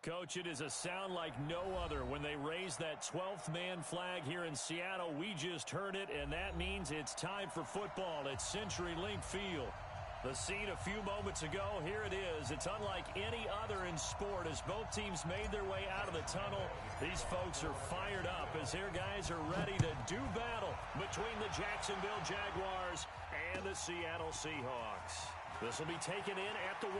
Coach, it is a sound like no other when they raise that 12th man flag here in Seattle. We just heard it, and that means it's time for football at CenturyLink Field. The scene a few moments ago, here it is. It's unlike any other in sport as both teams made their way out of the tunnel. These folks are fired up as their guys are ready to do battle between the Jacksonville Jaguars and the Seattle Seahawks. This will be taken in at the 1.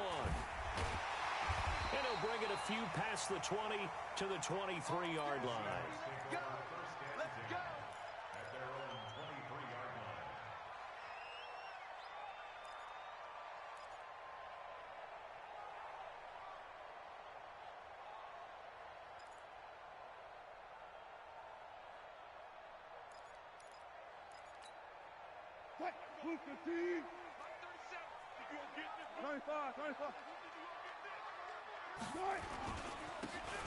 And he'll bring it a few past the 20 to the 23-yard line. Let's go! Let's go! At their own 23-yard line. What? 215. 95.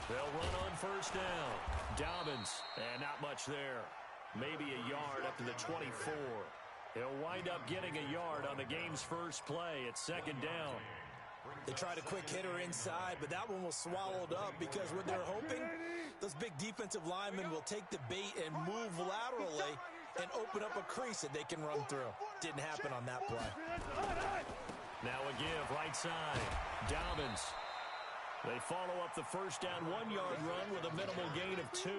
They'll run on first down. Dobbins, and not much there. Maybe a yard up to the 24. He'll wind up getting a yard on the game's first play at second down. They tried a quick hitter inside, but that one was swallowed up because what they're hoping, those big defensive linemen will take the bait and move laterally and open up a crease that they can run through. Didn't happen on that play. Now a give right side. Dobbins. They follow up the first down 1-yard run with a minimal gain of 2.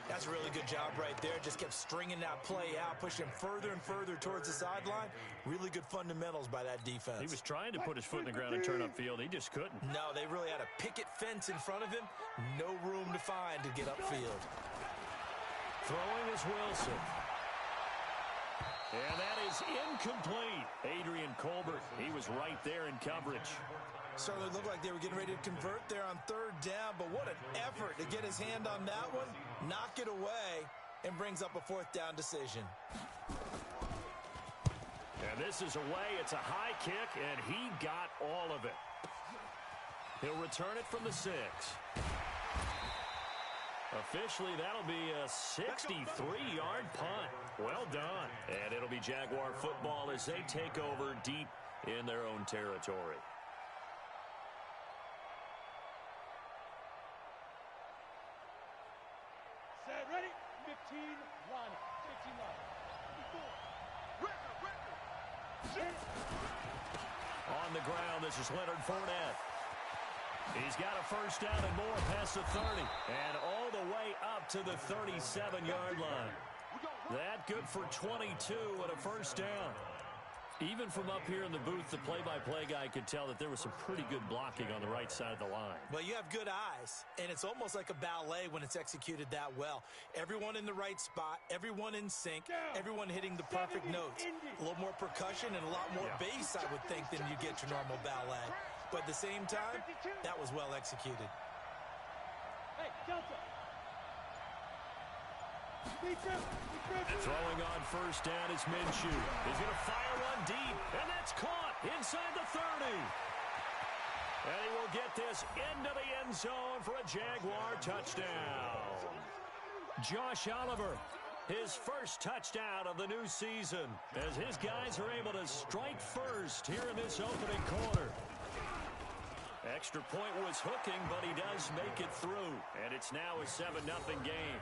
That's a really good job right there. Just kept stringing that play out, pushing further and further towards the sideline. Really good fundamentals by that defense. He was trying to put his foot in the ground and turn upfield. He just couldn't. No, they really had a picket fence in front of him. No room to find to get upfield. Throwing is Wilson. And that is incomplete. Adrian Colbert, he was right there in coverage. Certainly looked like they were getting ready to convert there on third down, but what an effort to get his hand on that one, knock it away, and brings up a fourth down decision. And this is away. It's a high kick, and he got all of it. He'll return it from the 6. Officially, that'll be a 63-yard punt. Well done. And it'll be Jaguar football as they take over deep in their own territory. Set, ready? 15, line up. 15, line up. 54. On the ground, this is Leonard Fournette. He's got a first down and more past the 30. And all the way up to the 37-yard line. That good for 22 and a first down. Even from up here in the booth, the play-by-play guy could tell that there was some pretty good blocking on the right side of the line. Well, you have good eyes, and it's almost like a ballet when it's executed that well. Everyone in the right spot, everyone in sync, everyone hitting the perfect notes. A little more percussion and a lot more bass, I would think, than you get your normal ballet. But at the same time, that was well executed. Hey, Delta. Throwing on first down is Minshew. He's going to fire one deep, and that's caught inside the 30. And he will get this into the end zone for a Jaguar touchdown. Josh Oliver, his first touchdown of the new season, as his guys are able to strike first here in this opening quarter. Extra point was hooking, but he does make it through, and it's now a 7-0 game.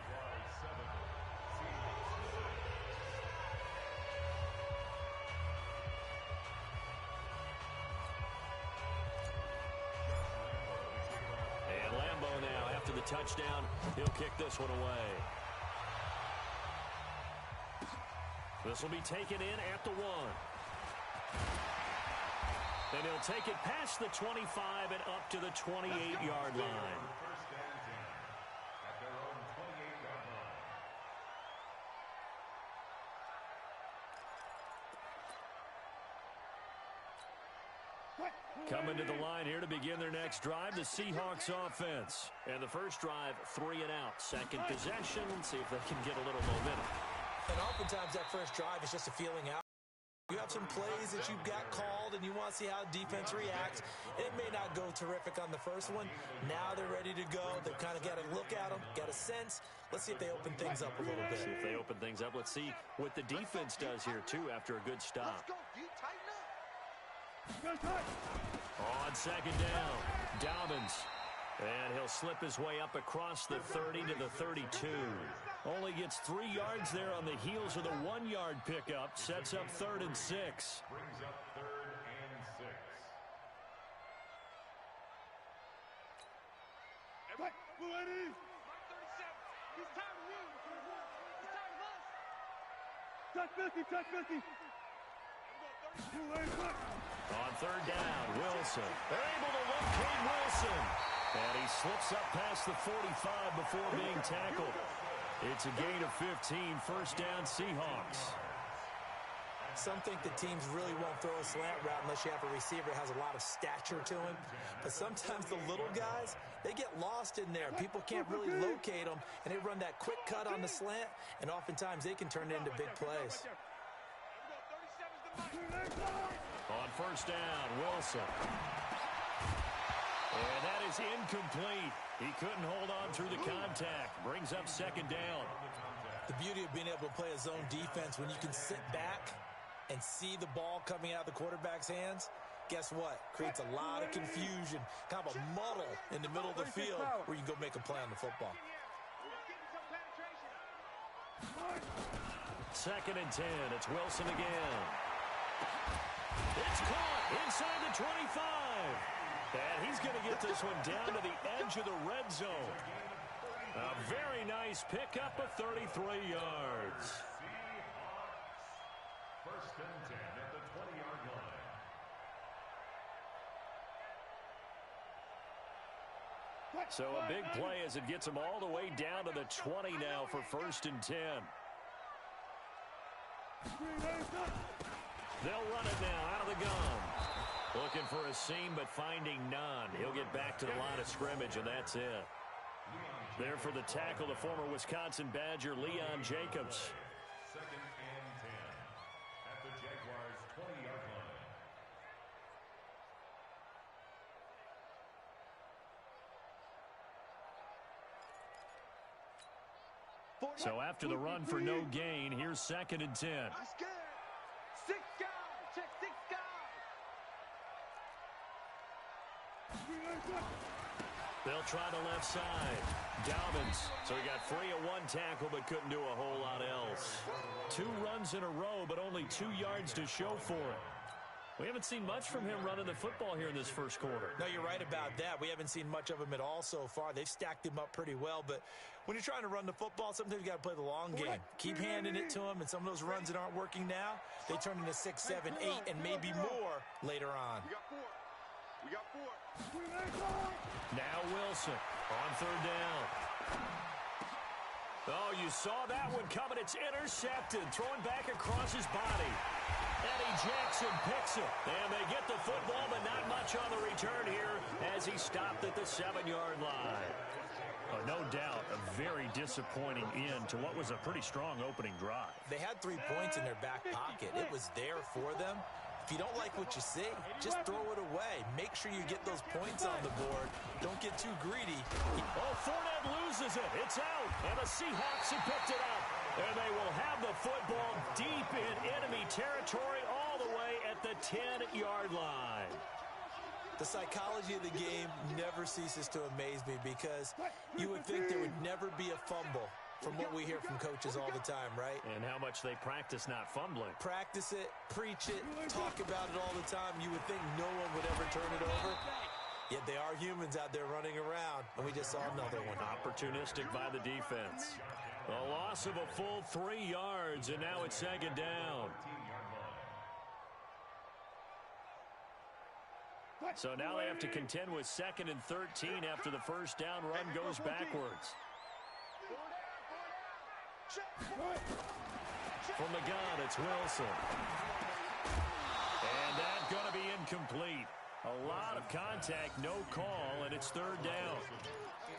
After the touchdown, he'll kick this one away. This will be taken in at the 1. And he'll take it past the 25 and up to the 28-yard line. Coming to the line here to begin their next drive, the Seahawks offense. And the first drive, 3 and out. Second possession, see if they can get a little momentum. And oftentimes that first drive is just a feeling out. You have some plays that you've got called and you want to see how defense reacts. It may not go terrific on the first one. Now they're ready to go. They've kind of got a look at them, got a sense. Let's see if they open things up a little bit. See if they open things up. Let's see what the defense does here, too, after a good stop. Let's go, D. Tighten up. On second down, Dobbins. And he'll slip his way up across the 30 to the 32. Only gets 3 yards there on the heels of the 1-yard pickup. Sets up 3rd and 6. Brings up 3rd and 6. Right, ready? Mark 37. He's tired of you. He's tired of us. Touch 50, touch 50. On 3rd down, Wilson. They're able to locate Wilson. And he slips up past the 45 before being tackled. It's a gain of 15, 1st down Seahawks. Some think the teams really won't throw a slant route unless you have a receiver that has a lot of stature to him. But sometimes the little guys, they get lost in there. People can't really locate them, and they run that quick cut on the slant, and oftentimes they can turn it into big plays. On 1st down, Wilson. And that is incomplete. He couldn't hold on through the contact. Brings up 2nd down. The beauty of being able to play a zone defense when you can sit back and see the ball coming out of the quarterback's hands, guess what? Creates a lot of confusion, kind of a muddle in the middle of the field where you can go make a play on the football. 2nd and 10. It's Wilson again. It's caught inside the 25. And he's going to get this one down to the edge of the red zone. A very nice pickup of 33 yards. Seahawks, 1st and 10 at the 20-yard line. So a big play as it gets him all the way down to the 20 now for 1st and 10. They'll run it now out of the gun. Looking for a seam, but finding none. He'll get back to the line of scrimmage, and that's it. There for the tackle, the former Wisconsin Badger, Leon Jacobs. 2nd and 10 at the Jaguars' 20-yard line. So after the run for no gain, here's 2nd and 10. I'm scared. 6 guys. Check 6 guys. They'll try the left side. Dobbins. So he got free of 1 tackle, but couldn't do a whole lot else. 2 runs in a row, but only 2 yards to show for it. We haven't seen much from him running the football here in this first quarter. No, you're right about that. We haven't seen much of him at all so far. They've stacked him up pretty well, but when you're trying to run the football, sometimes you got to play the long game. Keep handing it to him, and some of those runs that aren't working now, they turn into 6, 7, 8, and maybe more later on. We got 4. Now Wilson on 3rd down. Oh, you saw that one coming. It's intercepted. Throwing back across his body. Eddie Jackson picks it. And they get the football, but not much on the return here as he stopped at the 7-yard line. No doubt a very disappointing end to what was a pretty strong opening drive. They had 3 points in their back pocket. It was there for them. If you don't like what you see, just throw it away. Make sure you get those points on the board. Don't get too greedy. Oh, Fournette loses it. It's out. And the Seahawks have picked it up. And they will have the football deep in enemy territory all the way at the 10-yard line. The psychology of the game never ceases to amaze me because you would think there would never be a fumble from what we hear from coaches all the time, right? And how much they practice not fumbling. Practice it, preach it, talk about it all the time. You would think no one would ever turn it over. Yet they are humans out there running around, and we just saw another one. Opportunistic by the defense. A loss of a full 3 yards, and now it's 2nd down. So now they have to contend with 2nd and 13 after the first down run goes backwards. From the gun, it's Wilson. And that's going to be incomplete. A lot of contact, no call, and it's 3rd down.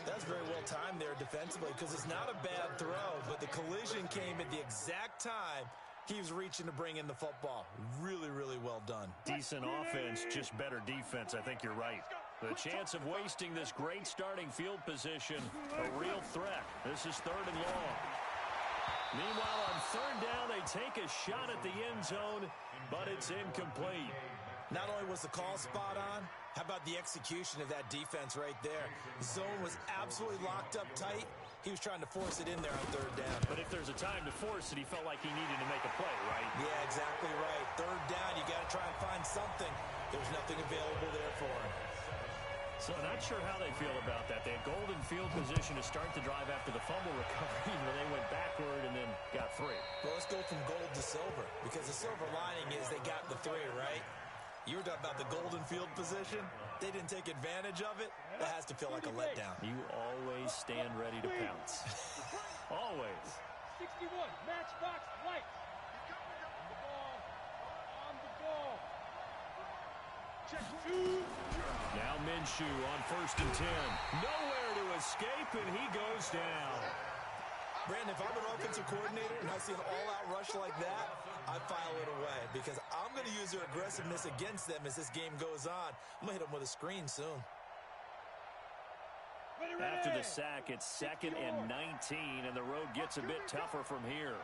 That's very well timed there defensively because it's not a bad throw, but the collision came at the exact time he was reaching to bring in the football. Really, really well done. Decent offense, just better defense. I think you're right. The chance of wasting this great starting field position, a real threat. This is 3rd and long. Meanwhile, on 3rd down, they take a shot at the end zone, but it's incomplete. Not only was the call spot on, how about the execution of that defense right there? The zone was absolutely locked up tight. He was trying to force it in there on third down. But if there's a time to force it, he felt like he needed to make a play, right? Yeah, exactly right. Third down, you got to try and find something. There was nothing available there for him. So not sure how they feel about that. They had golden field position to start the drive after the fumble recovery, where they went backward and then got 3. Well, let's go from gold to silver, because the silver lining is they got the 3, right? You were talking about the golden field position. They didn't take advantage of it. That has to feel like a letdown. You always stand ready to pounce. Always. 61, matchbox lights. On the ball. Check 2. Now Minshew on 1st and 10. Nowhere to escape, and he goes down. Brandon, if I'm an offensive coordinator and I see an all-out rush like that, I file it away because I'm going to use their aggressiveness against them as this game goes on. I'm going to hit them with a screen soon. After the sack, it's 2nd and 19, and the road gets a bit tougher from here.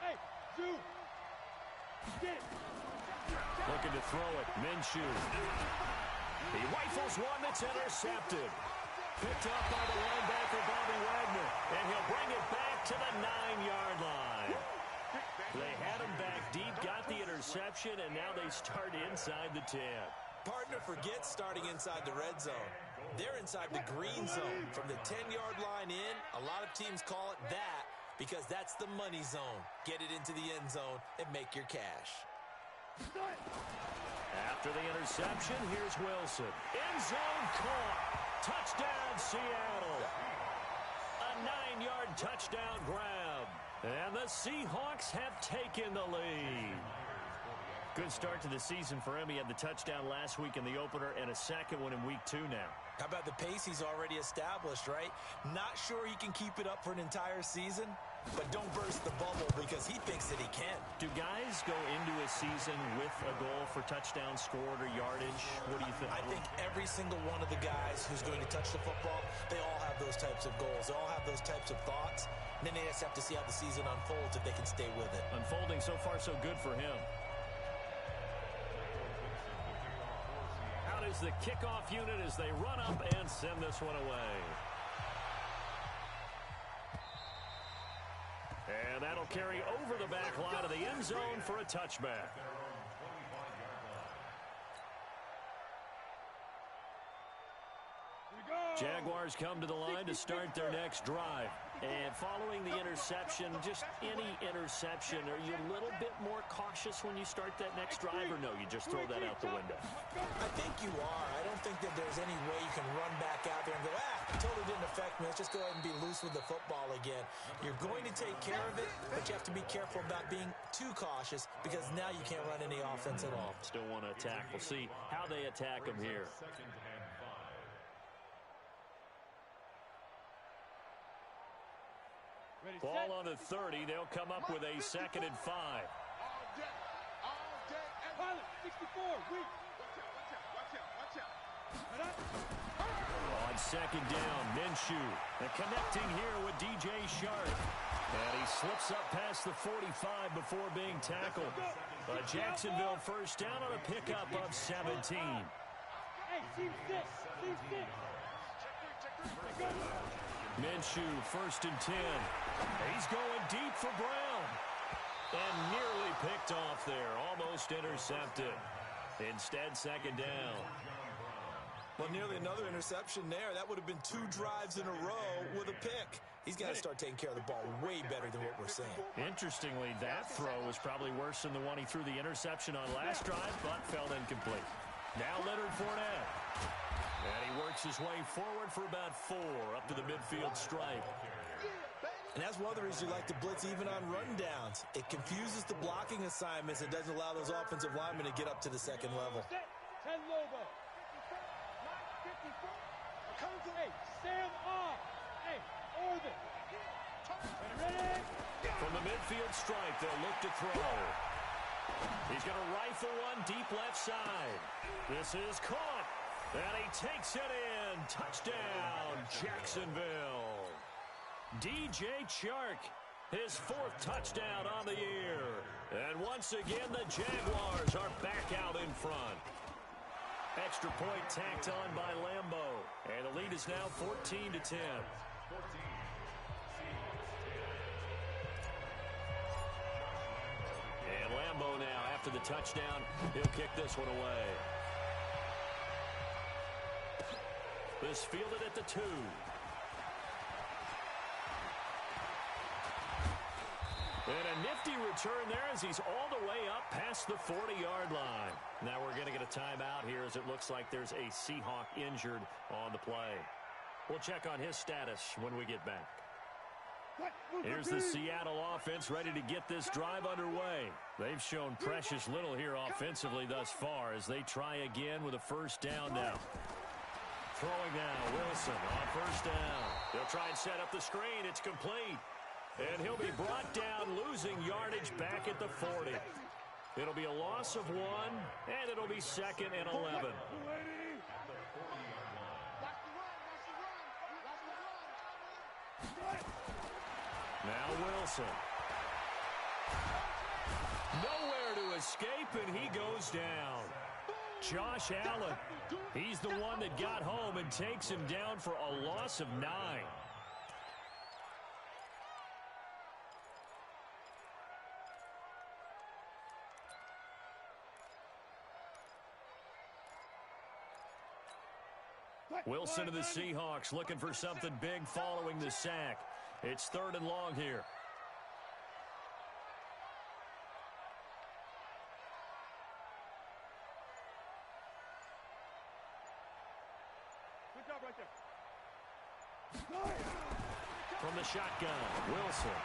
Hey, Zoo. Get it. Looking to throw it. Minshew. He rifles one that's intercepted. Picked up by the linebacker, Bobby Wagner. And he'll bring it back to the 9-yard line. They had him back deep, got the interception, and now they start inside the 10. Partner forgets starting inside the red zone. They're inside the green zone. From the 10-yard line in, a lot of teams call it that because that's the money zone. Get it into the end zone and make your cash. After the interception, here's Wilson. End zone caught. Touchdown, Seattle. A 9-yard touchdown grab. And the Seahawks have taken the lead. Good start to the season for him. He had the touchdown last week in the opener and a second one in week 2 now. How about the pace he's already established, right? Not sure he can keep it up for an entire season, but don't burst the bubble because he thinks that he can. Do guys go into a season with a goal for touchdowns scored or yardage? What do you think? I think every single one of the guys who's going to touch the football, they all have those types of goals. They all have those types of thoughts. And then they just have to see how the season unfolds if they can stay with it. Unfolding so far so good for him. Out is the kickoff unit as they run up and send this one away. And that'll carry over the back line of the end zone for a touchback. Jaguars come to the line to start their next drive. And following the interception, just any interception, are you a little bit more cautious when you start that next drive, or no, you just throw that out the window? I think you are. I don't think that there's any way you can run back out there and go, totally didn't affect me. Let's just go ahead and be loose with the football again. You're going to take care of it, but you have to be careful about being too cautious because now you can't run any offense at all. Still want to attack. We'll see how they attack him here. Ball on the 30. They'll come up with a 2nd and 5. Pilot, 64, weak. Watch out. On 2nd down, Minshew. And connecting here with DJ Shark. And he slips up past the 45 before being tackled. Jacksonville first down on a pickup of 17. Hey, team 6. Minshew, 1st and 10. He's going deep for Brown. And nearly picked off there. Almost intercepted. Instead, 2nd down. Well, nearly another interception there. That would have been 2 drives in a row with a pick. He's got to start taking care of the ball way better than what we're saying. Interestingly, that throw was probably worse than the one he threw the interception on last drive, but fell incomplete. Now Leonard Fournette. And he works his way forward for about 4 up to the midfield stripe. And that's one of the reasons you like to blitz even on rundowns. It confuses the blocking assignments. It doesn't allow those offensive linemen to get up to the second level. 10 Lobo. Hey, Sam off. Hey, Orvin. Ready? From the midfield stripe, they'll look to throw. He's going to rifle one deep left side. This is caught. And he takes it in. Touchdown, Jacksonville. DJ Chark. His 4th touchdown on the year. And once again, the Jaguars are back out in front. Extra point tacked on by Lambo. And the lead is now 14-10. And Lambo now, after the touchdown, he'll kick this one away. This fielded at the 2. And a nifty return there as he's all the way up past the 40-yard line. Now we're going to get a timeout here as it looks like there's a Seahawk injured on the play. We'll check on his status when we get back. Here's the Seattle offense ready to get this drive underway. They've shown precious little here offensively thus far as they try again with a first down now. Throwing now, Wilson on first down. They'll try and set up the screen. It's complete. And he'll be brought down, losing yardage back at the 40. It'll be a loss of 1, and it'll be 2nd and 11. Now Wilson. Nowhere to escape, and he goes down. Josh Allen. He's the one that got home and takes him down for a loss of 9. Wilson of the Seahawks looking for something big following the sack. It's 3rd and long here. Good job right there. From the shotgun, Wilson.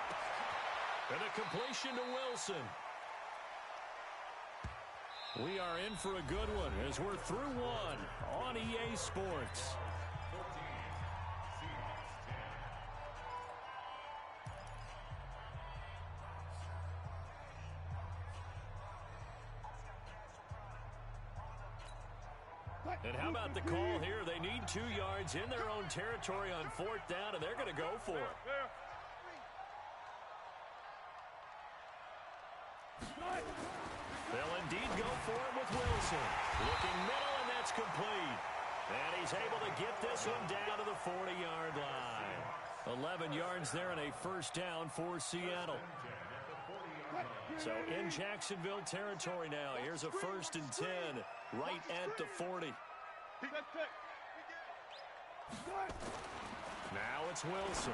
And a completion to Wilson. We are in for a good one as we're through 1 on EA Sports. And how about the call here? They need 2 yards in their own territory on 4th down, and they're going to go for it. They'll indeed go for it with Wilson. Looking middle, and that's complete. And he's able to get this one down to the 40-yard line. 11 yards there and a first down for Seattle. So in Jacksonville territory now. Here's a 1st and 10 right at the 40. Now it's Wilson.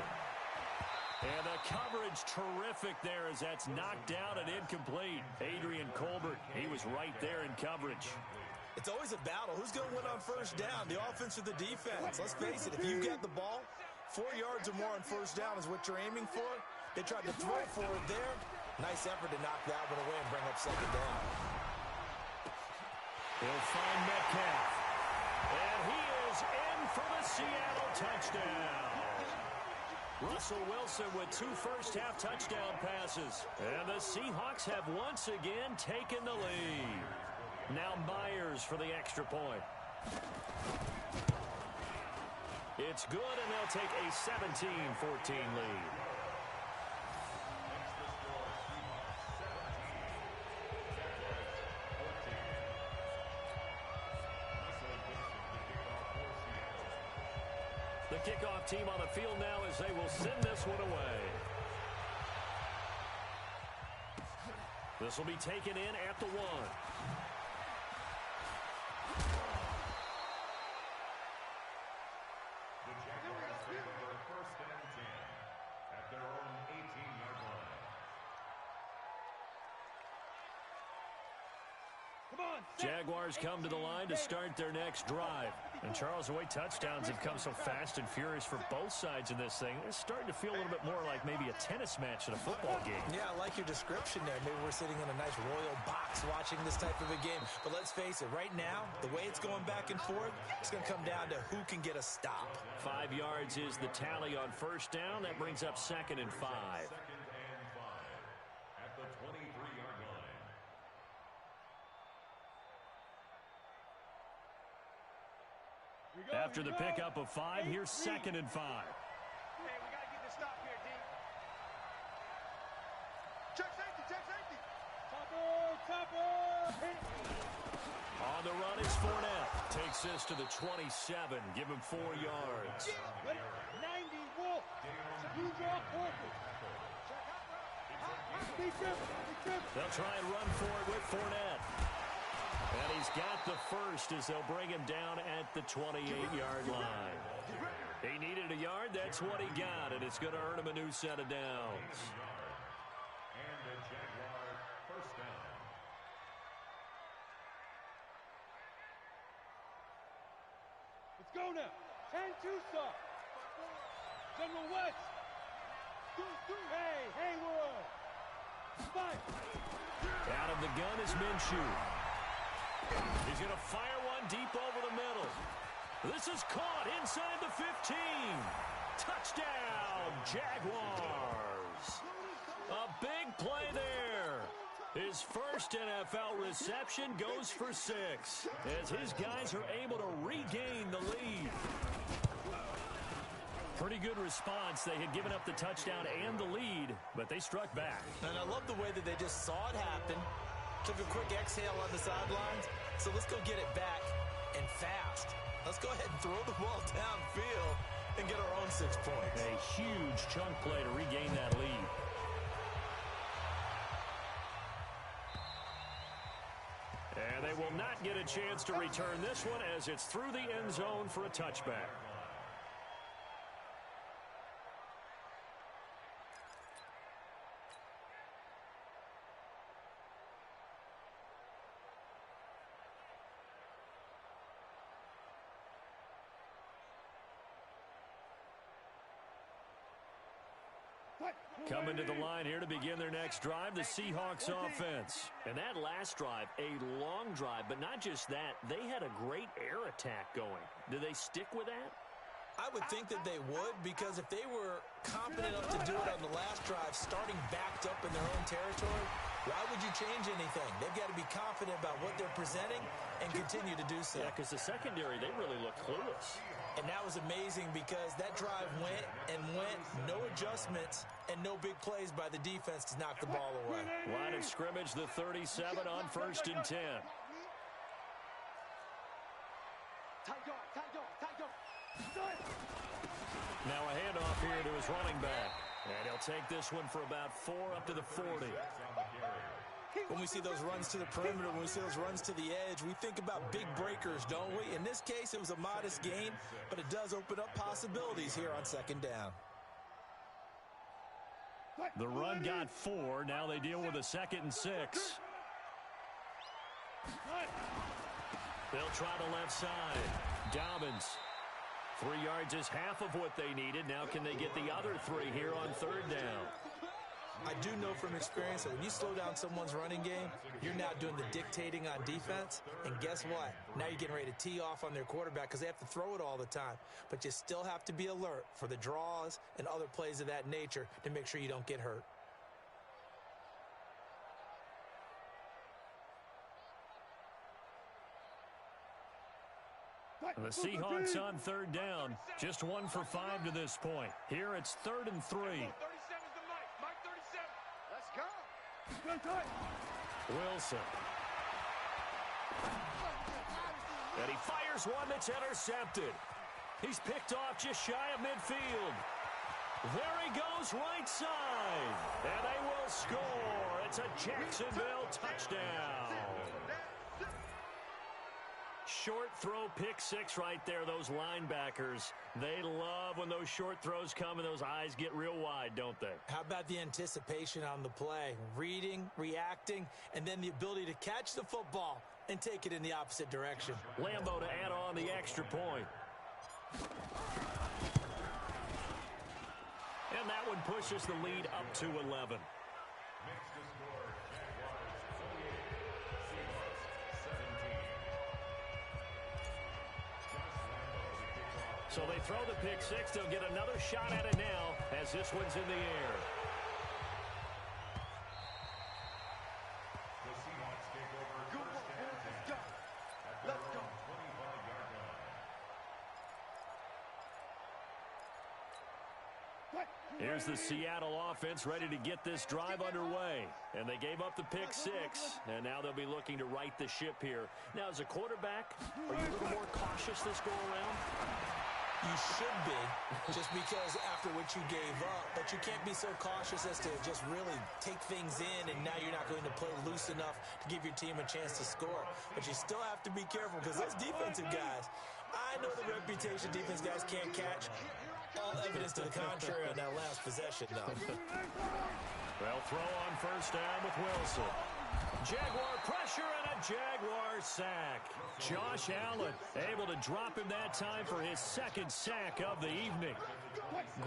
And the coverage terrific there as that's knocked down and incomplete. Adrian Colbert, he was right there in coverage. It's always a battle. Who's going to win on first down, the offense or the defense? Let's face it, if you've got the ball, 4 yards or more on first down is what you're aiming for. They tried to throw for it there. Nice effort to knock that one away and bring up 2nd down. He'll find Metcalf. And he is in for the Seattle touchdown. Russell Wilson with 2 first-half touchdown passes. And the Seahawks have once again taken the lead. Now Myers for the extra point. It's good, and they'll take a 17-14 lead. The kickoff team on the field now as they will send this one away. This will be taken in at the 1. The Jaguars take over 1st and 10 at their own 18-yard line. Jaguars come to the line to start their next drive. And Charles, the way touchdowns have come so fast and furious for both sides in this thing, it's starting to feel a little bit more like maybe a tennis match in a football game. Yeah, I like your description there. Maybe we're sitting in a nice royal box watching this type of a game. But let's face it, right now, the way it's going back and forth, it's going to come down to who can get a stop. 5 yards is the tally on first down. That brings up 2nd and 5. 2nd and 5 at the 23-yard line. After the pickup of 5, here's 2nd and 5. Hey, we got to get the stop here, D. On the run is Fournette. Takes this to the 27. Give him 4 yards. 90 Wolf. Blue draw corpus. They'll try and run for it with Fournette. And he's got the first as they'll bring him down at the 28-yard line. He needed a yard. That's what he got, and it's going to earn him a new set of downs. And a Jaguar first down. Let's go now. 10-2 start. General West. Hey, Haywood. Fight. Out of the gun is Minshew. He's going to fire one deep over the middle. This is caught inside the 15. Touchdown, Jaguars. A big play there. His first NFL reception goes for 6 as his guys are able to regain the lead. Pretty good response. They had given up the touchdown and the lead, but they struck back. And I love the way that they just saw it happen, took a quick exhale on the sidelines. So let's go get it back and fast. Let's go ahead and throw the ball downfield and get our own 6 points. A huge chunk play to regain that lead. And they will not get a chance to return this one as it's through the end zone for a touchback. Coming to the line here to begin their next drive, the Seahawks offense. And that last drive, a long drive, but not just that, they had a great air attack going. Do they stick with that? I would think that they would, because if they were confident enough to do it on the last drive, starting backed up in their own territory, why would you change anything? They've got to be confident about what they're presenting and continue to do so. Yeah, because the secondary, they really look clueless. And that was amazing because that drive went and went, no adjustments and no big plays by the defense to knock the ball away. Line of scrimmage, the 37 on 1st and 10. Now a handoff here to his running back. And he'll take this one for about 4 up to the 40. When we see those runs to the perimeter, when we see those runs to the edge, we think about big breakers, don't we? In this case, it was a modest gain, but it does open up possibilities here on 2nd down. The run got 4. Now they deal with a 2nd and 6. They'll try the left side. Dobbins. 3 yards is half of what they needed. Now can they get the other 3 here on 3rd down? I do know from experience that when you slow down someone's running game, you're now doing the dictating on defense. And guess what? Now you're getting ready to tee off on their quarterback because they have to throw it all the time. But you still have to be alert for the draws and other plays of that nature to make sure you don't get hurt. And the Seahawks on 3rd down. Just 1 for 5 to this point. Here it's 3rd and 3. 37's the Mike 37. Let's go. Wilson. And he fires one that's intercepted. He's picked off just shy of midfield. There he goes right side. And they will score. It's a Jacksonville touchdown. Short throw, pick 6 right there. Those linebackers, they love when those short throws come and those eyes get real wide, don't they? How about the anticipation on the play? Reading, reacting, and then the ability to catch the football and take it in the opposite direction. Lambo to add on the extra point. And that one pushes the lead up to 11. So they throw the pick 6. They'll get another shot at it now as this one's in the air. The Seahawks take over first and 10 at their own 25-yard line. Here's here's the Seattle offense ready to get this drive underway. And they gave up the pick six, and now they'll be looking to right the ship here. Now, as a quarterback, are you a little more cautious this go-around? You should be, just because after what you gave up, but you can't be so cautious as to just really take things in, and now you're not going to play loose enough to give your team a chance to score. But you still have to be careful, because those defensive guys, I know the reputation defense guys can't catch. All evidence to the contrary on that last possession, though. They'll throw on first down with Wilson. Jaguar pressure and a Jaguar sack. Josh Allen able to drop him that time for his second sack of the evening.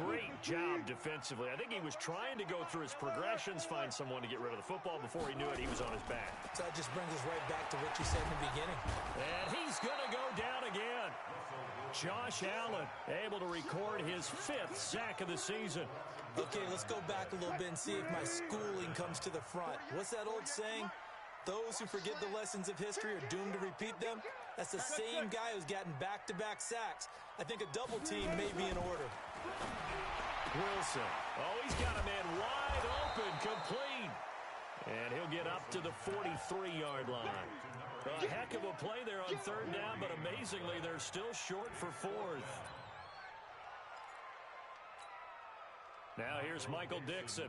Great job defensively. I think he was trying to go through his progressions, find someone to get rid of the football. Before he knew it, he was on his back. So that just brings us right back to what you said in the beginning. And he's going to go down again. Josh Allen able to record his 5th sack of the season. Okay, let's go back a little bit and see if my schooling comes to the front. What's that old saying? Those who forget the lessons of history are doomed to repeat them. That's the same guy who's gotten back-to-back sacks. I think a double team may be in order. Wilson. Oh, he's got a man wide open, complete. And he'll get up to the 43-yard line. A heck of a play there on third down, but amazingly, they're still short for 4th. Now here's Michael Dixon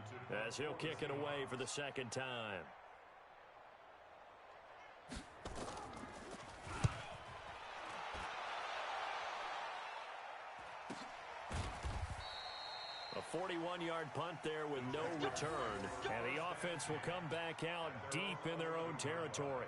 as he'll kick it away for the second time. A 41-yard punt there with no return. And the offense will come back out deep in their own territory.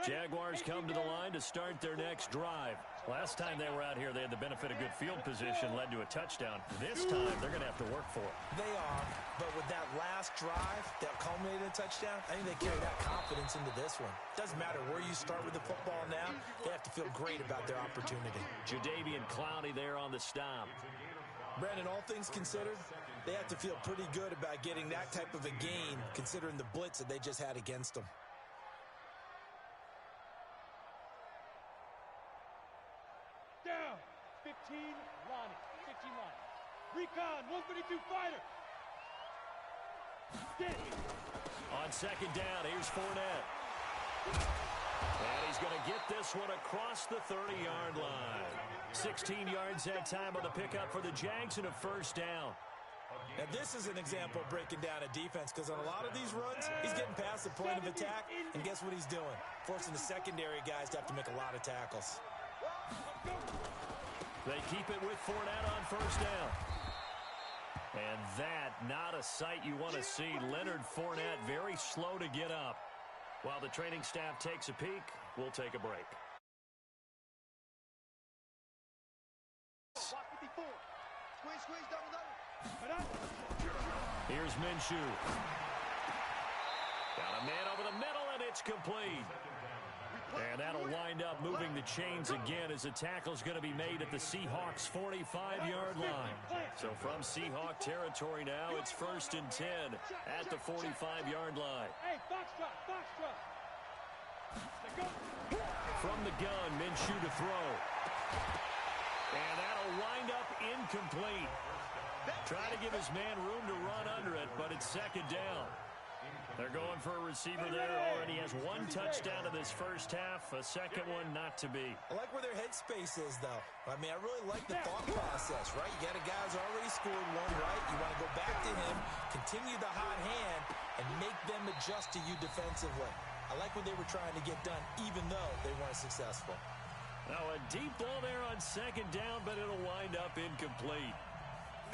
Jaguars come to the line to start their next drive. Last time they were out here, they had the benefit of good field position, led to a touchdown. This time, they're going to have to work for it. They are, but with that last drive that culminated in a touchdown, I think they carry that confidence into this one. Doesn't matter where you start with the football now, they have to feel great about their opportunity. Jadeveon Clowney there on the stop. Brandon, all things considered, they have to feel pretty good about getting that type of a gain, considering the blitz that they just had against them. Down. 15, Lonnie. 15 line. Recon, 132 fighter. Dead. On second down, here's Fournette. And he's going to get this one across the 30-yard line. 16 yards that time on the pickup for the Jags and a first down. Now, this is an example of breaking down a defense, because on a lot of these runs, he's getting past the point of attack, and guess what he's doing? Forcing the secondary guys to have to make a lot of tackles. They keep it with Fournette on first down. And that, not a sight you want to see. Leonard Fournette very slow to get up. While the training staff takes a peek, we'll take a break. Here's Minshew. Got a man over the middle, and it's complete. And that'll wind up moving the chains again as the tackle's going to be made at the Seahawks' 45-yard line. So from Seahawk territory now, it's 1st and 10 at the 45-yard line. Hey, Foxtrot, Foxtrot. From the gun, Minshew to throw. And that'll wind up incomplete. Trying to give his man room to run under it, but it's second down. They're going for a receiver there. Already has one touchdown in this first half. A second one not to be. I like where their headspace is, though. I mean, I really like the thought process, right? You got a guy who's already scored one, right? You want to go back to him, continue the hot hand, and make them adjust to you defensively. I like what they were trying to get done, even though they weren't successful. Now, a deep ball there on second down, but it'll wind up incomplete.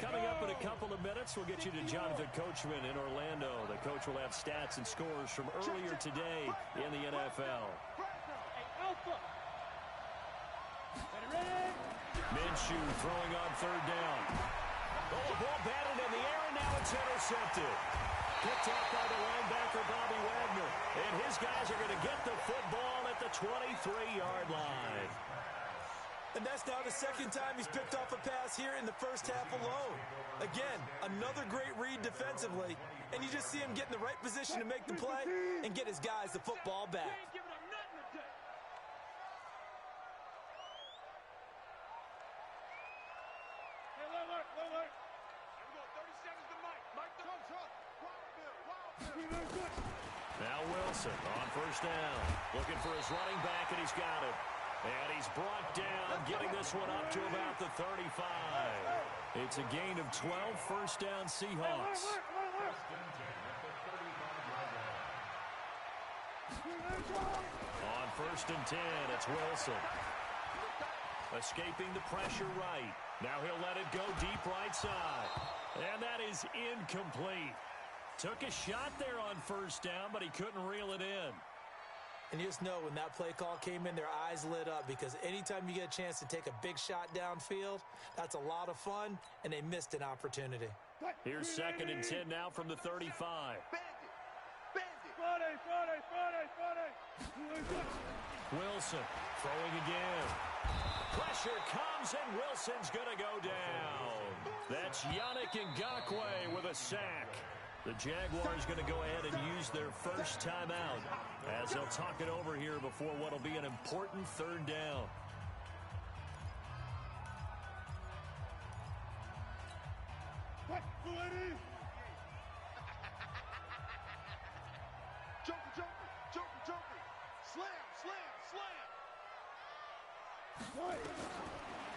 Coming up in a couple of minutes, we'll get you to Jonathan Coachman in Orlando. The coach will have stats and scores from earlier today in the NFL. Minshew throwing on third down. Oh, the ball batted in the air, and now it's intercepted. Picked off by the linebacker, Bobby Wagner. And his guys are going to get the football at the 23-yard line. And that's now the second time he's picked off a pass here in the first half alone. Again, another great read defensively, and you just see him get in the right position to make the play and get his guys the football back. Now Wilson on first down. Looking for his running back, and he's got it. And he's brought down, getting this one up to about the 35. It's a gain of 12, first down Seahawks. On first and 10, it's Wilson. Escaping the pressure right. Now he'll let it go deep right side. And that is incomplete. Took a shot there on first down, but he couldn't reel it in. And you just know when that play call came in, their eyes lit up, because anytime you get a chance to take a big shot downfield, that's a lot of fun, and they missed an opportunity. Here's second and 10 now from the 35. Wilson throwing again. Pressure comes, and Wilson's going to go down. That's Yannick Ngakoue with a sack. The Jaguars going to go ahead and use their first timeout as they'll talk it over here before what will be an important third down.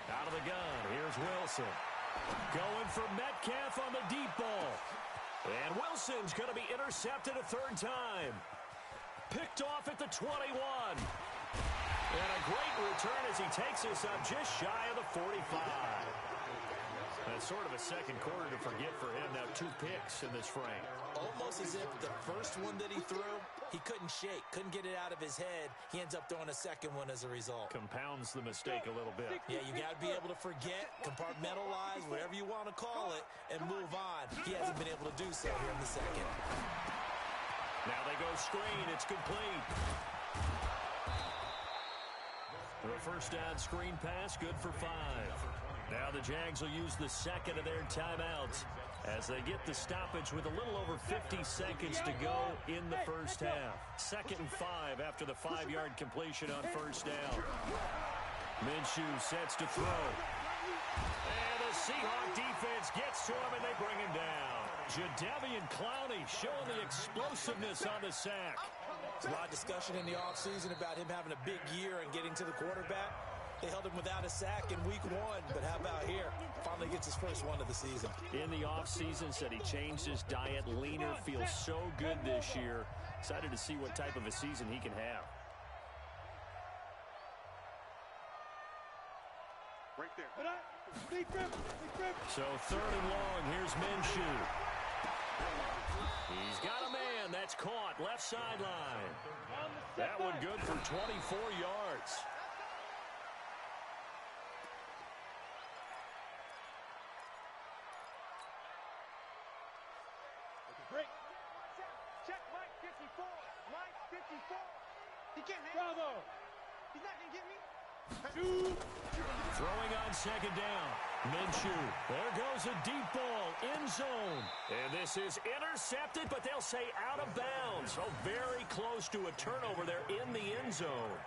Out of the gun, here's Wilson. Going for Metcalf on the deep ball. And Wilson's going to be intercepted a third time. Picked off at the 21. And a great return as he takes us up just shy of the 45. That's sort of a second quarter to forget for him. Now 2 picks in this frame. Almost as if the first one that he threw, he couldn't shake, couldn't get it out of his head. He ends up throwing a second one as a result. Compounds the mistake a little bit. Yeah, you got to be able to forget, compartmentalize, whatever you want to call it, and move on. He hasn't been able to do so here in the second. Now they go screen. It's complete. The first down screen pass, good for 5. Now the Jags will use the second of their timeouts as they get the stoppage with a little over 50 seconds to go in the first half. 2nd and 5 after the 5-yard completion on first down. Minshew sets to throw. And the Seahawk defense gets to him, and they bring him down. Jadeveon Clowney showing the explosiveness on the sack. There's a lot of discussion in the offseason about him having a big year and getting to the quarterback. They held him without a sack in week 1, but how about here? Finally gets his first one of the season. In the offseason, said he changed his diet, leaner, feels so good this year. Excited to see what type of a season he can have. Right there. So 3rd and long, here's Minshew. He's got a man. That's caught. Left sideline. That one good for 24 yards. Break. Check Mike 54. Mike 54. He can't hang. Bravo. He's not going to get me. Throwing on 2nd down. Minshew. There goes a deep ball. End zone. And this is intercepted, but they'll say out of bounds. Oh, very close to a turnover there in the end zone.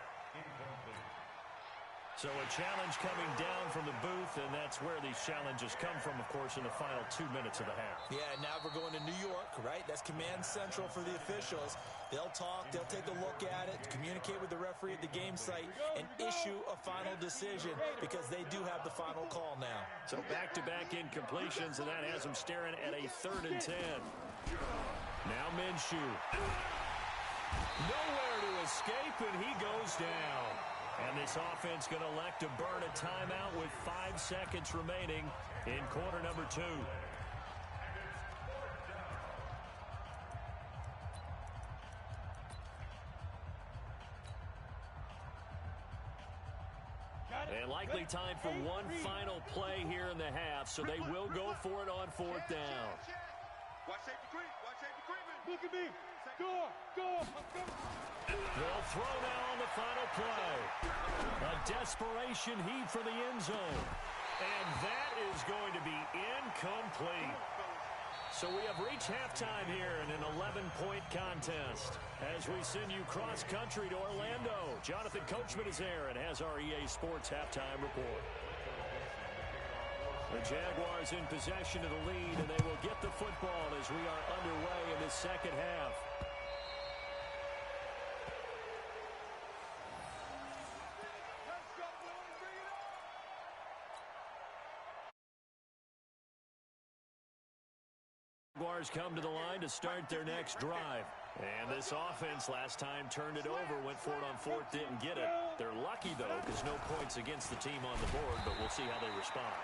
So a challenge coming down from the booth, and that's where these challenges come from, of course, in the final 2 minutes of the half. Yeah, now we're going to New York, right? That's command central for the officials. They'll talk, they'll take a look at it, communicate with the referee at the game site, and issue a final decision because they do have the final call now. So back-to-back incompletions, and that has them staring at a 3rd and 10. Now Minshew. Nowhere to escape, and he goes down. And this offense going to elect to burn a timeout with 5 seconds remaining in quarter number 2. And likely time for one final play here in the half, so they will go for it on 4th down. Watch safety creep. Watch safety creeping. Look at me. Go. They'll throw now on the final play. A desperation heave for the end zone. And that is going to be incomplete. So we have reached halftime here in an 11-point contest. As we send you cross-country to Orlando, Jonathan Coachman is there and has our EA Sports Halftime Report. The Jaguars in possession of the lead, and they will get the football as we are underway in the second half. Jaguars come to the line to start their next drive. And this offense last time turned it over, went for it on fourth, didn't get it. They're lucky, though, because no points against the team on the board, but we'll see how they respond.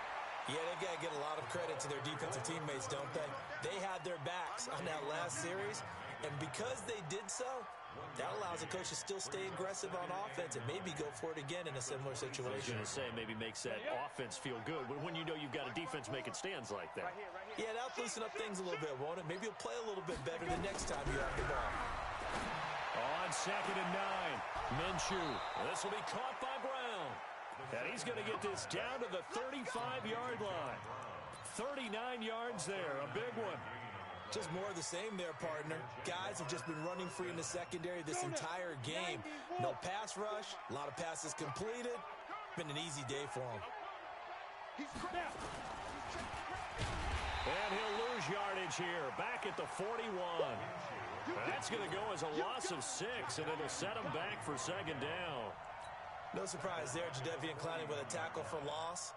Yeah, they got to get a lot of credit to their defensive teammates, don't they? They had their backs on that last series, and because they did so, that allows the coach to still stay aggressive on offense and maybe go for it again in a similar situation. I was going to say, maybe makes that offense feel good when you know you've got a defense making stands like that. Yeah, that'll loosen up things a little bit, won't it? Maybe you'll play a little bit better the next time you have the ball. On 2nd and 9, Minshew. This will be caught by Brown. And he's going to get this down to the 35-yard line. 39 yards there, a big one. Just more of the same there, partner. Guys have just been running free in the secondary this entire game. No pass rush, a lot of passes completed. Been an easy day for him. And he'll lose yardage here, back at the 41. That's going to go as a loss of 6, and it'll set him back for 2nd down. No surprise there, Jadeveon Clowney with a tackle for loss.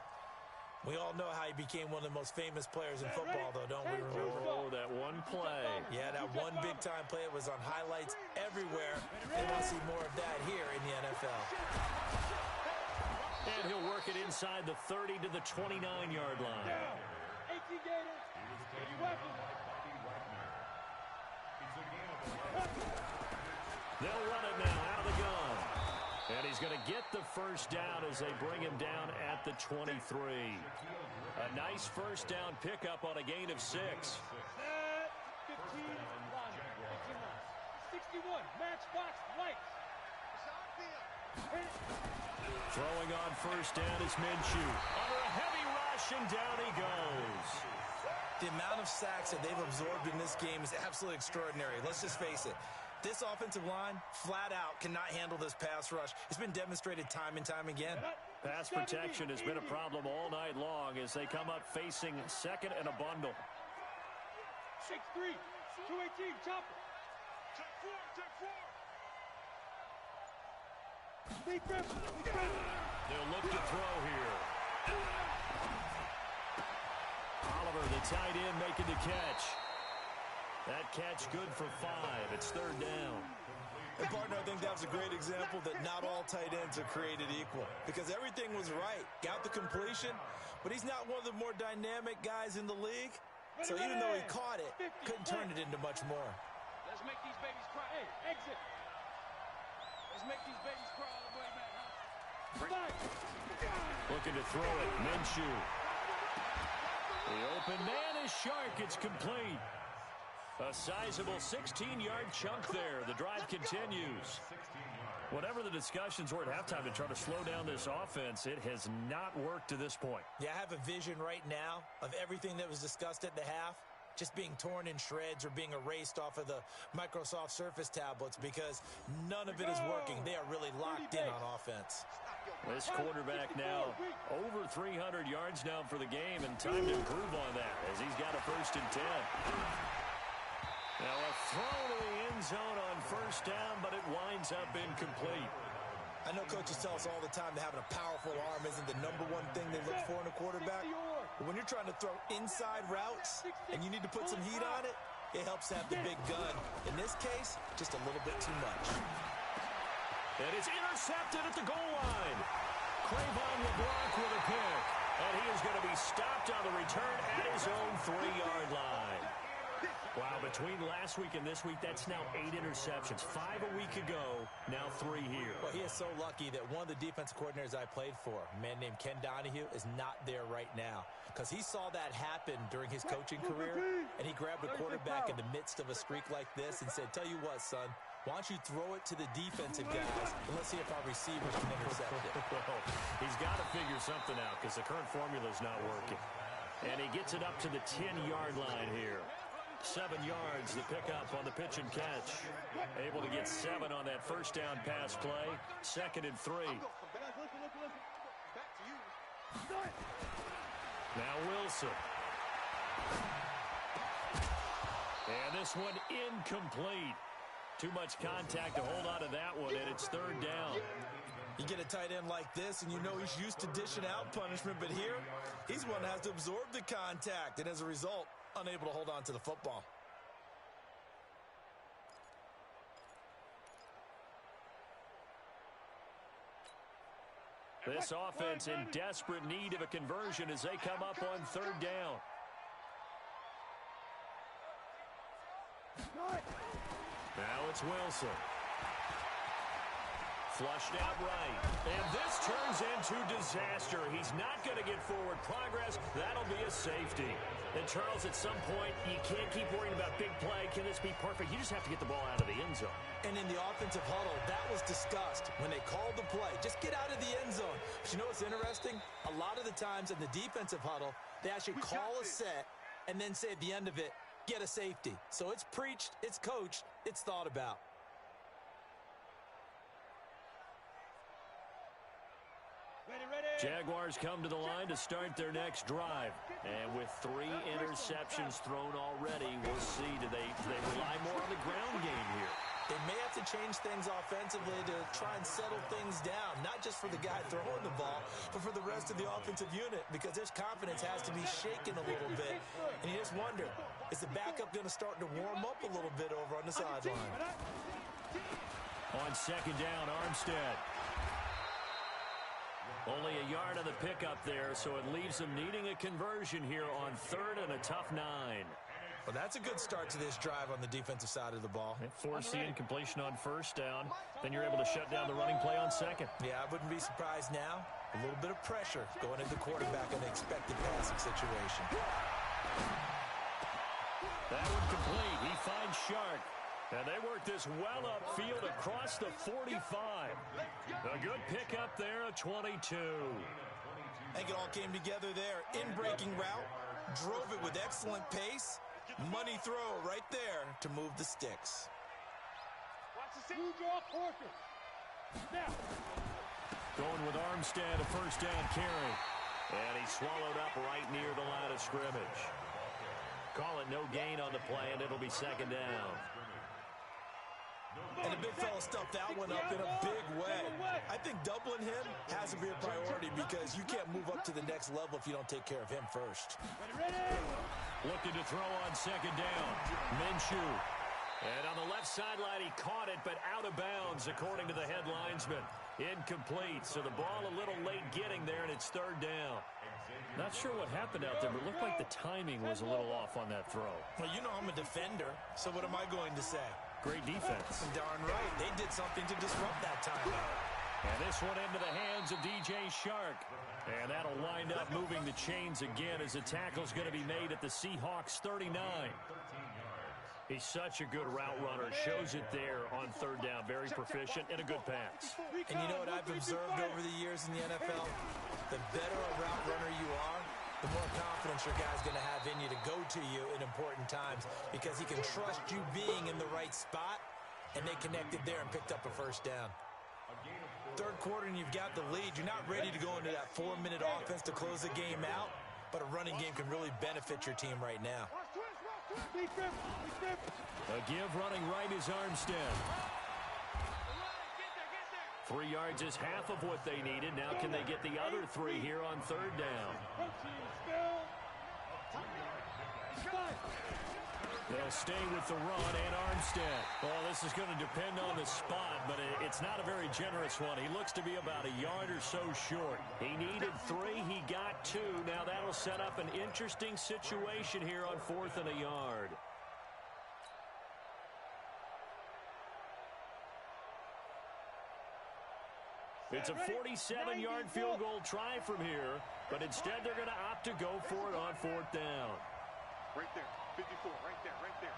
We all know how he became one of the most famous players in football, though, don't we? Oh, that one play. Yeah, that one big-time play. It was on highlights everywhere. They want to see more of that here in the NFL. And he'll work it inside the 30 to the 29-yard line. They'll run it now out of the gun. And he's going to get the first down as they bring him down at the 23. A nice first down pickup on a gain of 6. 61, match box, lights. Throwing on first down is Minshew. Under a heavy rush, and down he goes. The amount of sacks that they've absorbed in this game is absolutely extraordinary. Let's just face it. This offensive line, flat out, cannot handle this pass rush. It's been demonstrated time and time again. Pass protection has been a problem all night long as they come up facing 2nd and a bundle. 6-3, 218, chopper. Take 4. They'll look to throw here. Oliver, the tight end, making the catch. That catch good for 5. It's 3rd down. And, partner, I think that was a great example that not all tight ends are created equal because everything was right. Got the completion, but he's not one of the more dynamic guys in the league. So even though he caught it, couldn't turn it into much more. Let's make these babies cry. Hey, exit. Let's make these babies cry all the way back, huh? Looking to throw it. Minshew. The open man is Shark. It's complete. A sizable 16-yard chunk there. The drive continues. Whatever the discussions were at halftime to try to slow down this offense, it has not worked to this point. Yeah, I have a vision right now of everything that was discussed at the half just being torn in shreds or being erased off of the Microsoft Surface tablets because none of it is working. They are really locked in on offense. This quarterback now over 300 yards now for the game, and time to improve on that as he's got a 1st and 10. Now a throw to the end zone on first down, but it winds up incomplete. I know coaches tell us all the time that having a powerful arm isn't the number one thing they look for in a quarterback. But when you're trying to throw inside routes and you need to put some heat on it, it helps to have the big gun. In this case, just a little bit too much. And it's intercepted at the goal line. Cravon LeBlanc with a pick. And he is going to be stopped on the return at his own 3-yard line. Wow, between last week and this week, that's now 8 interceptions. 5 a week ago, now 3 here. Well, he is so lucky that one of the defensive coordinators I played for, a man named Ken Donahue, is not there right now. Because he saw that happen during his coaching career, and he grabbed a quarterback in the midst of a streak like this and said, tell you what, son, why don't you throw it to the defensive guys, and let's see if our receivers can intercept it. Well, he's got to figure something out because the current formula is not working. And he gets it up to the 10-yard line here. 7 yards, the pickup on the pitch and catch. Able to get 7 on that first down pass play. 2nd and 3. Now Wilson. And this one incomplete. Too much contact to hold on to that one, and it's third down. You get a tight end like this, and you know he's used to dishing out punishment, but here, he's one that has to absorb the contact, and as a result, unable to hold on to the football. This offense in desperate need of a conversion as they come up on third down. Now it's Wilson. Flushed out right. And this turns into disaster. He's not going to get forward progress. That'll be a safety. And Charles, at some point, you can't keep worrying about big play. Can this be perfect? You just have to get the ball out of the end zone. And in the offensive huddle, that was discussed when they called the play. Just get out of the end zone. But you know what's interesting? A lot of the times in the defensive huddle, they actually call a set and then say at the end of it, get a safety. So it's preached, it's coached, it's thought about. Jaguars come to the line to start their next drive. And with 3 interceptions thrown already, we'll see. Do they rely more on the ground game here? They may have to change things offensively to try and settle things down, not just for the guy throwing the ball, but for the rest of the offensive unit, because their confidence has to be shaken a little bit. And you just wonder, is the backup going to start to warm up a little bit over on the sideline? On second down, Armstead. Only a yard on the pickup there, so it leaves them needing a conversion here on third and a tough 9. Well, that's a good start to this drive on the defensive side of the ball. Force the incompletion on first down. Then you're able to shut down the running play on second. Yeah, I wouldn't be surprised now. A little bit of pressure going into the quarterback in the expected passing situation. That one complete. He finds Shark. And they work this well upfield across the 45. A good pickup there at 22. I think it all came together there. In-breaking route. Drove it with excellent pace. Money throw right there to move the sticks. Going with Armstead, a first down carry. And he's swallowed up right near the line of scrimmage. Call it no gain on the play, and it'll be second down. And the big fella stuffed that one up in a big way. I think doubling him has to be a priority because you can't move up to the next level if you don't take care of him first. Looking to throw on second down. Minshew. And on the left sideline, he caught it, but out of bounds, according to the head linesman. Incomplete, so the ball a little late getting there, and it's third down. Not sure what happened out there, but it looked like the timing was a little off on that throw. Well, you know I'm a defender, so what am I going to say? Great defense. Darn right. They did something to disrupt that timeout. And this one into the hands of DJ Shark. And that'll wind up moving the chains again as the tackle's going to be made at the Seahawks 39. He's such a good route runner. Shows it there on third down. Very proficient and a good pass. And you know what I've observed over the years in the NFL? The better a route runner you are, the more confidence your guy's going to have in you to go to you in important times because he can trust you being in the right spot, and they connected there and picked up a first down. Third quarter and you've got the lead. You're not ready to go into that 4-minute offense to close the game out, but a running game can really benefit your team right now. A give running right is Armstead. 3 yards is half of what they needed. Now can they get the other 3 here on third down? They'll stay with the run and Armstead. Well, this is going to depend on the spot, but it's not a very generous one. He looks to be about a yard or so short. He needed 3. He got 2. Now that'll set up an interesting situation here on 4th and a yard. It's a 47-yard field goal try from here, but instead they're going to opt to go for it on 4th down. Right there, 54, right there,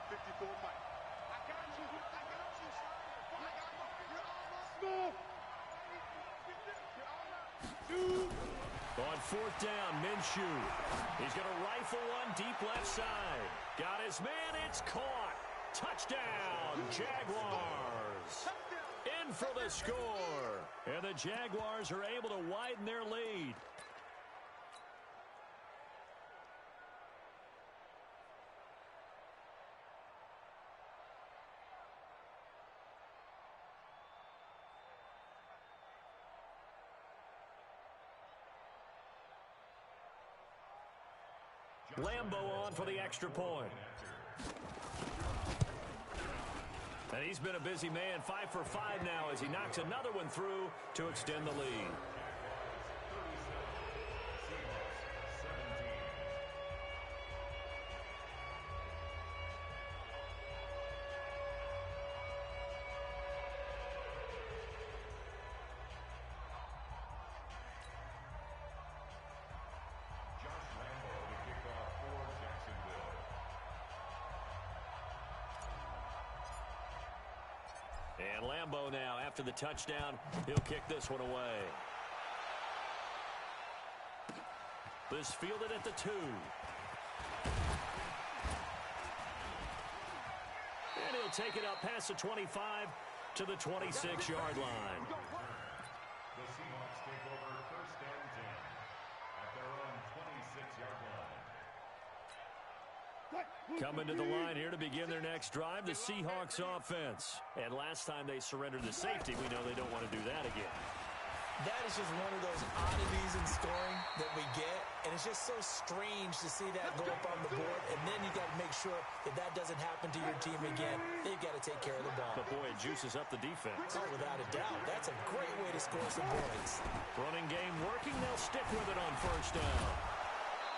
54, Mike. I got you, son. On 4th down, Minshew. He's going to rifle one deep left side. Got his man, it's caught. Touchdown, Jaguars. In for the score. And the Jaguars are able to widen their lead. Lambo on for the extra point. And he's been a busy man, 5 for 5 now as he knocks another one through to extend the lead. And Lambo now, after the touchdown, he'll kick this one away. This fielded at the 2. And he'll take it up past the 25 to the 26-yard line. The Seahawks take over 1st and 10 at their own 26-yard line. Coming to the line here to begin their next drive, the Seahawks offense. And last time they surrendered the safety, we know they don't want to do that again. That is just one of those oddities in scoring that we get, and it's just so strange to see that go up on the board, and then you got to make sure that that doesn't happen to your team again. They've got to take care of the ball. But, boy, it juices up the defense. Oh, without a doubt. That's a great way to score some points. Running game working. They'll stick with it on 1st down.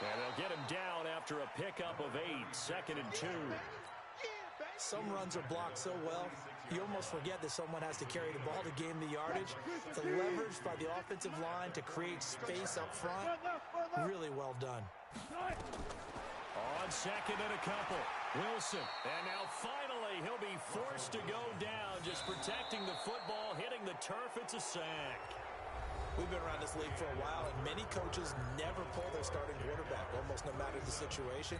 And they'll get him down after a pickup of 8, 2nd and 2. Some runs are blocked so well, you almost forget that someone has to carry the ball to gain the yardage. The leverage by the offensive line to create space up front, really well done. On 2nd and a couple, Wilson. And now finally he'll be forced to go down, just protecting the football, hitting the turf. It's a sack. We've been around this league for a while, and many coaches never pull their starting quarterback, almost no matter the situation.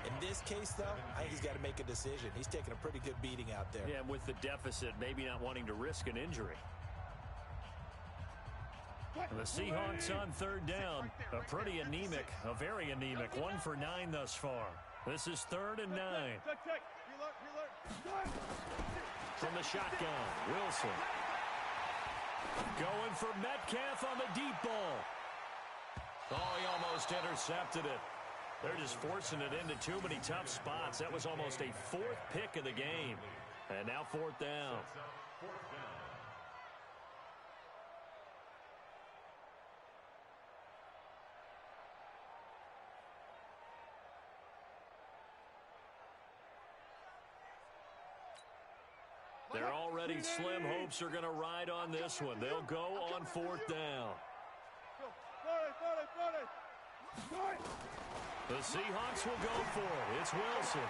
In this case, though, I think he's got to make a decision. He's taking a pretty good beating out there. Yeah, with the deficit, maybe not wanting to risk an injury. And the Seahawks on 3rd down. A pretty anemic, a very anemic, 1 for 9 thus far. This is 3rd and 9. From the shotgun, Wilson. Going for Metcalf on the deep ball. Oh, he almost intercepted it. They're just forcing it into too many tough spots. That was almost a 4th pick of the game. And now 4th down. They're already slim. Hopes are going to ride on this one. They'll go on 4th down. The Seahawks will go for it. It's Wilson.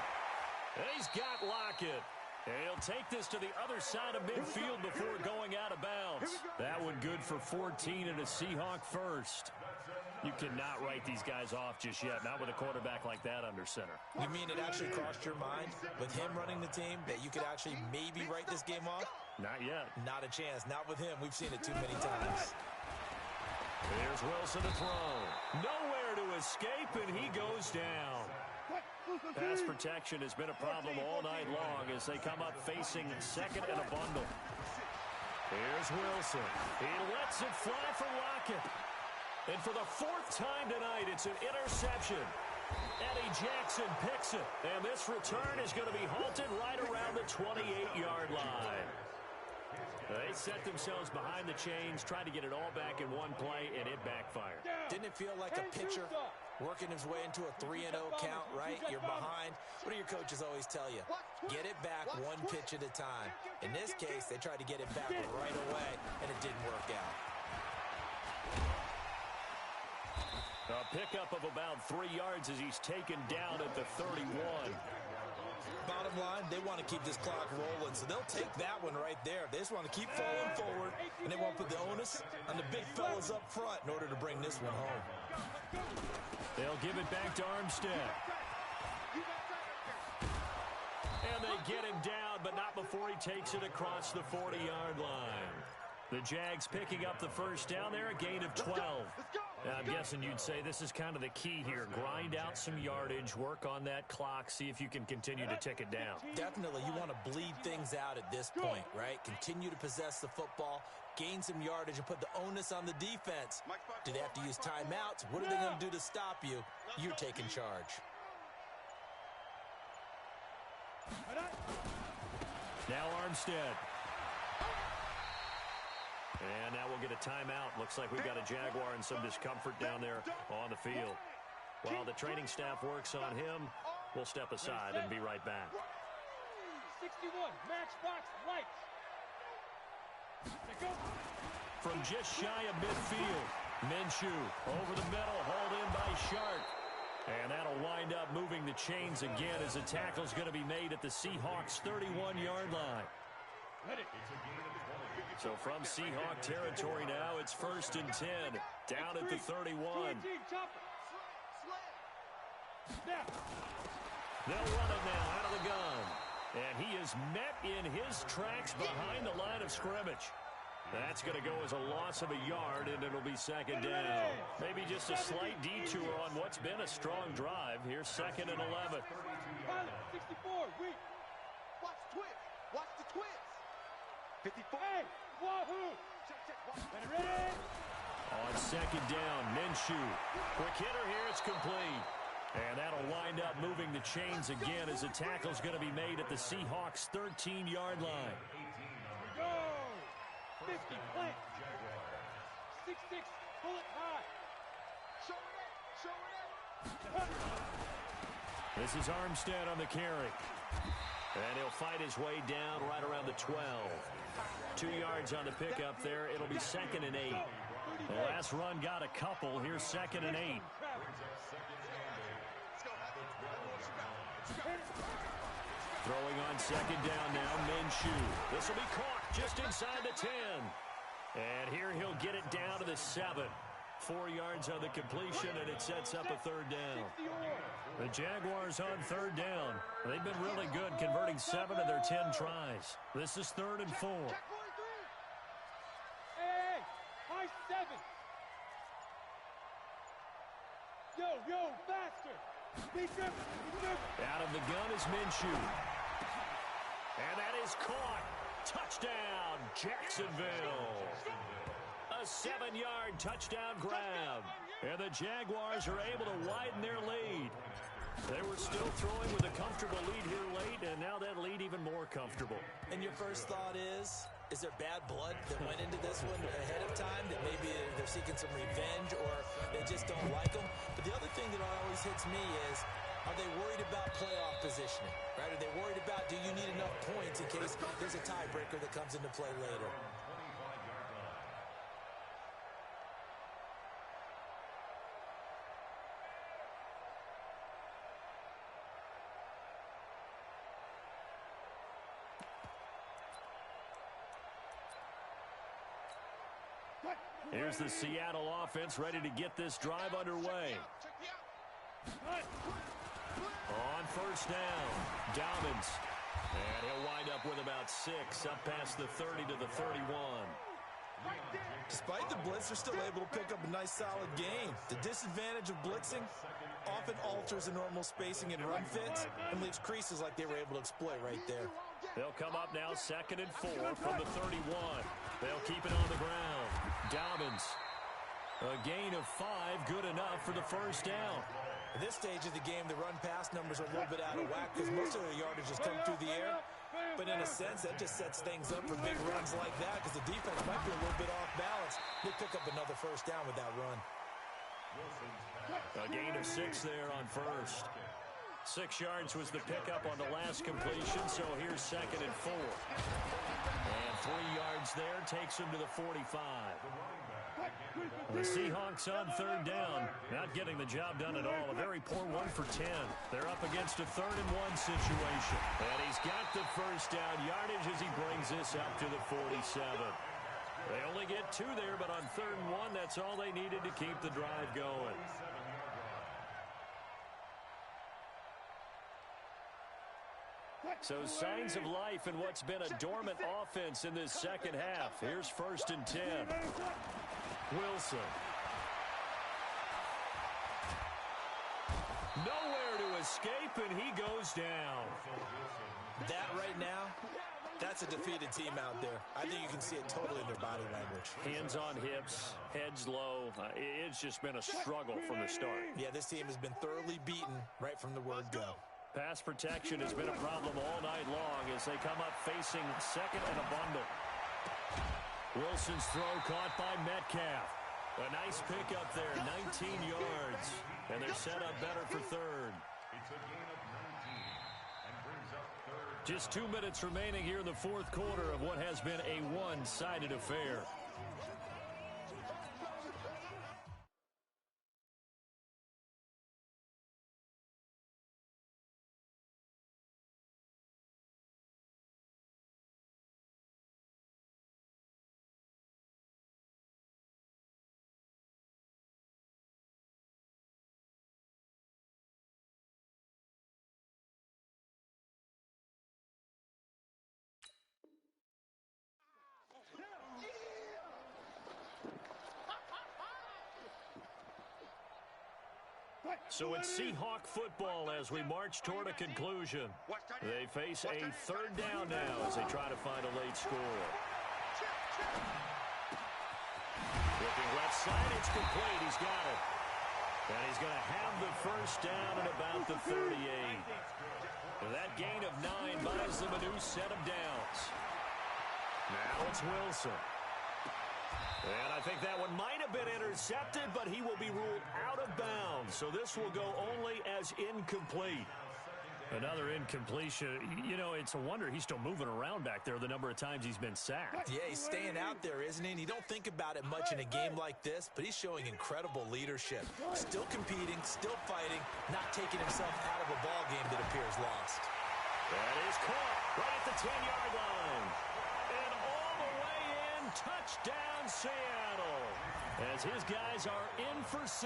And he's got Lockett. And he'll take this to the other side of midfield before going out of bounds. That one good for 14 and a Seahawk first. You cannot write these guys off just yet, not with a quarterback like that under center. You mean it actually crossed your mind with him running the team that you could actually maybe write this game off? Not yet. Not a chance. Not with him. We've seen it too many times. Here's Wilson to throw. Nowhere to escape, and he goes down. Pass protection has been a problem all night long as they come up facing 2nd and a bundle. Here's Wilson. He lets it fly for Lockett. And for the 4th time tonight, it's an interception. Eddie Jackson picks it. And this return is going to be halted right around the 28-yard line. They set themselves behind the chains, tried to get it all back in one play, and it backfired. Didn't it feel like a pitcher working his way into a 3-0 count, right? You're behind. What do your coaches always tell you? Get it back one pitch at a time. In this case, they tried to get it back right away, and it didn't work out. A pickup of about 3 yards as he's taken down at the 31. Bottom line, they want to keep this clock rolling, so they'll take that one right there. They just want to keep falling forward, and they won't put the onus on the big fellas up front in order to bring this one home. They'll give it back to Armstead. And they get him down, but not before he takes it across the 40-yard line. The Jags picking up the 1st down there, a gain of 12. I'm guessing you'd say this is kind of the key here. Grind out some yardage, work on that clock, see if you can continue to tick it down. Definitely, you want to bleed things out at this point, right? Continue to possess the football, gain some yardage, and put the onus on the defense. Do they have to use timeouts? What are they going to do to stop you? You're taking charge. Now Armstead. And now we'll get a timeout. Looks like we've got a Jaguar and some discomfort down there on the field. While the training staff works on him, we'll step aside and be right back. 61, matchbox lights. From just shy of midfield, Minshew over the middle, hauled in by Shark. And that'll wind up moving the chains again as the tackle's going to be made at the Seahawks' 31-yard line. So from Seahawk territory now, it's 1st and 10, down at the 31. They'll run it now out of the gun. And he is met in his tracks behind the line of scrimmage. That's going to go as a loss of a yard, and it'll be 2nd down. Maybe just a slight detour on what's been a strong drive. Here's 2nd and 11. 64, wait. Watch the twist. Watch the twist. 54. Hey, wahoo. Ready? On 2nd down, Minshew. Quick hitter here, it's complete. And that'll wind up moving the chains again as the tackle's going to be made at the Seahawks' 13-yard line. Go. 50, plant. 6-6, pull it high. Show it up. This is Armstead on the carry. And he'll fight his way down right around the 12. 2 yards on the pickup there. It'll be 2nd and 8. The last run got a couple. Here's 2nd and 8. Throwing on 2nd down now, Minshew. This will be caught just inside the 10. And here he'll get it down to the 7. 4 yards on the completion, and it sets up a 3rd down. The Jaguars on 3rd down. They've been really good, converting 7 of their 10 tries. This is 3rd and 4. Hey, high 7. Yo, faster. Out of the gun is Minshew. And that is caught. Touchdown, Jacksonville. A 7-yard touchdown grab. And the Jaguars are able to widen their lead. They were still throwing with a comfortable lead here late, and now that lead even more comfortable. And your first thought is there bad blood that went into this one ahead of time, that maybe they're seeking some revenge or they just don't like them? But the other thing that always hits me is, are they worried about playoff positioning, right? Are they worried about, do you need enough points in case there's a tiebreaker that comes into play later? Here's the Seattle offense ready to get this drive underway. On 1st down, Dobbins. And he'll wind up with about 6, up past the 30 to the 31. Despite the blitz, they're still able to pick up a nice, solid gain. The disadvantage of blitzing often alters the normal spacing and run fits and leaves creases like they were able to exploit right there. They'll come up now 2nd and 4 from the 31. They'll keep it on the ground. Dobbins. A gain of 5, good enough for the 1st down. At this stage of the game, the run-pass numbers are a little bit out of whack because most of their yardage has come through the air. But in a sense, that just sets things up for big runs like that because the defense might be a little bit off balance. They pick up another 1st down with that run. A gain of 6 there on 1st. 6 yards was the pickup on the last completion, so here's 2nd and 4. And 3 yards there takes him to the 45. The Seahawks on 3rd down, not getting the job done at all. A very poor 1 for 10. They're up against a 3rd and 1 situation. And he's got the 1st down yardage as he brings this up to the 47. They only get 2 there, but on 3rd and 1, that's all they needed to keep the drive going. So signs of life in what's been a dormant offense in this 2nd half. Here's 1st and 10. Wilson. nowhere to escape, and he goes down. That right now, that's a defeated team out there. I think you can see it totally in their body language. Hands on hips, heads low. It's just been a struggle from the start. Yeah, this team has been thoroughly beaten right from the word go. Pass protection has been a problem all night long as they come up facing second and a bundle. Wilson's throw caught by Metcalf. A nice pick up there, 19 yards. And they're set up better for third. It's a gain of 19 and brings up third. Just 2 minutes remaining here in the fourth quarter of what has been a one-sided affair. So it's Seahawk football as we march toward a conclusion. They face a third down now as they try to find a late score. Looking left side, it's complete. He's got it. And he's going to have the first down at about the 38. That gain of 9 buys them a new set of downs. Now it's Wilson. And I think that one might have been intercepted, but he will be ruled out of bounds. So this will go only as incomplete. Another incompletion. You know, it's a wonder he's still moving around back there the number of times he's been sacked. Yeah, he's staying out there, isn't he? And you don't think about it much in a game like this, but he's showing incredible leadership. Still competing, still fighting, not taking himself out of a ball game that appears lost. That is caught right at the 10-yard line. And all the way in, touchdown Seattle. As his guys are in for 6.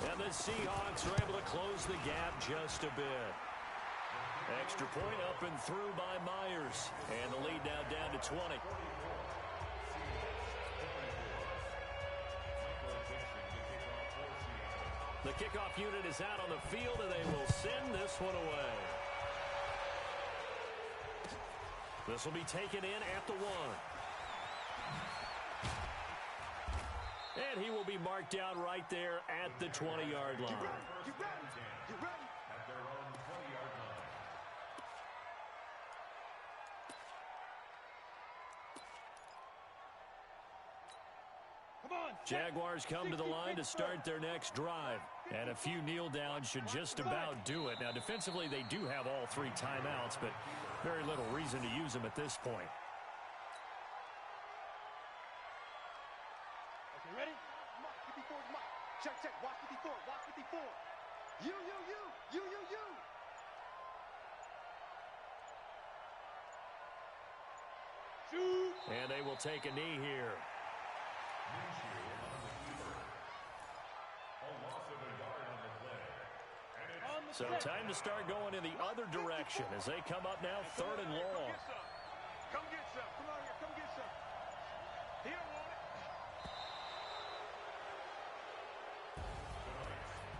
And the Seahawks are able to close the gap just a bit. Extra point up and through by Myers. And the lead now down to 20. The kickoff unit is out on the field, and they will send this one away. This will be taken in at the 1. And he will be marked down right there at the 20-yard line. You ready? At their own 20-yard line. Come on. Jaguars come to the line to start their next drive. And a few kneel downs should just about do it. Now, defensively, they do have all 3 timeouts, but very little reason to use them at this point. Okay, ready? Mark 54 is Mike. Check. Watch 54. Watch 54. You. Shoot. And they will take a knee here. So time to start going in the other direction as they come up now 3rd and long. Come get some. Come on here. Come get some. He don't want it.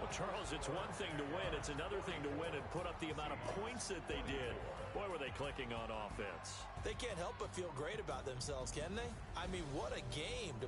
Well, Charles, it's one thing to win. It's another thing to win and put up the amount of points that they did. Boy, were they clicking on offense. They can't help but feel great about themselves, can they? I mean, what a game to